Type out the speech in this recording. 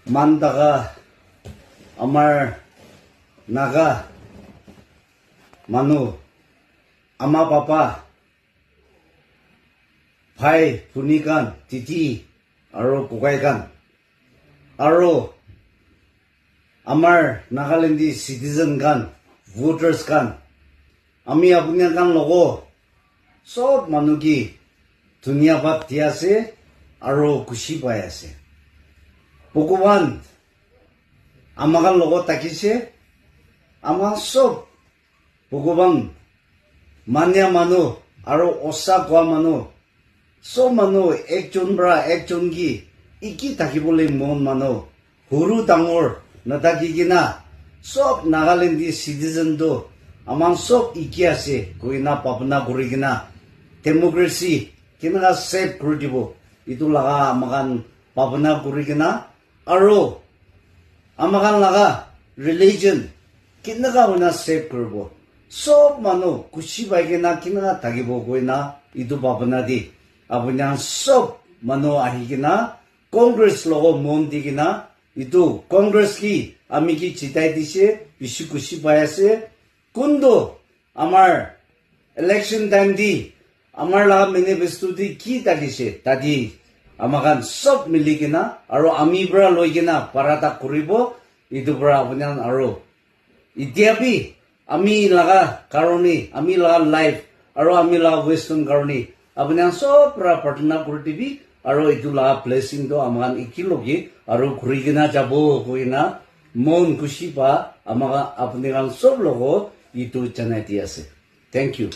মান টাকা আমাৰ নাগা মানুহ আমা পাপা ভাই ভনীকান তিতি আৰু ককাইকান আৰু আমাৰ নাগালেণ্ডী চিটিজেন কান ভোটাৰ্স কান আমি আপোনাৰ কান লগ সব মানুহ কি ধন্যবাদ দি আছে আৰু খুশি পাই আছে ভগৱান আমাক লগত থাকিছে আমাৰ সব ভগৱান মানিয়া মানুহ আৰু অসা কোৱা মানুহ সব মানুহ একজন পৰা একজন কি ইকি থাকিবলৈ মন মানুহ সৰু ডাঙৰ নাথাকি কিনা সব নাগালেণ্ডী চিটিজেনটো আমাৰ সব ইকি আছে কইনা পাপনা কৰি কিনা ডেমক্ৰেসি কেনেকা সেভ কৰি দিব ইটো লগা আমাক পাপনা কৰি কিনা আৰু আমাক লগা ৰিলিজন কেনেকা হইনা সেভ কৰিব সব মানুহ খুশি পাই কিনা কেনেকা থাকিব কইনা ইটো পাপনা দি আপোনাৰ সব মানুহ আহি কিনা কংগ্ৰেছ লগত মন দি কিনা ইটো কংগ্ৰেছ কি আমি কি চিতাই দিছে বেছি খুশি পাই আছে কোনটো আমাৰ ইলেকশ্যন টাইম দি আমাৰ লগা মেনিফেষ্টো দি কি থাকিছে তাদি আমাক সব মিলি কিনা আৰু আমি পৰা লৈ কিনা পাৰাটা কৰিব ইটো পৰা আপোনাৰ আৰু এতিয়া বি আমি লগা কাৰণে আমি লগা লাইফ আৰু আমি লগা ৱেষ্টন কাৰণে আপোনাৰ সব পৰা প্ৰাৰ্থনা কৰি দিবি আৰু এইটো লগা ব্লেছিংটো আমাক একেলগে আৰু ঘূৰি কিনা যাব কইনা মন খুশি পা আমাক আপোনাৰ সব লগত ইটো জনাই দি আছে থেংক ইউ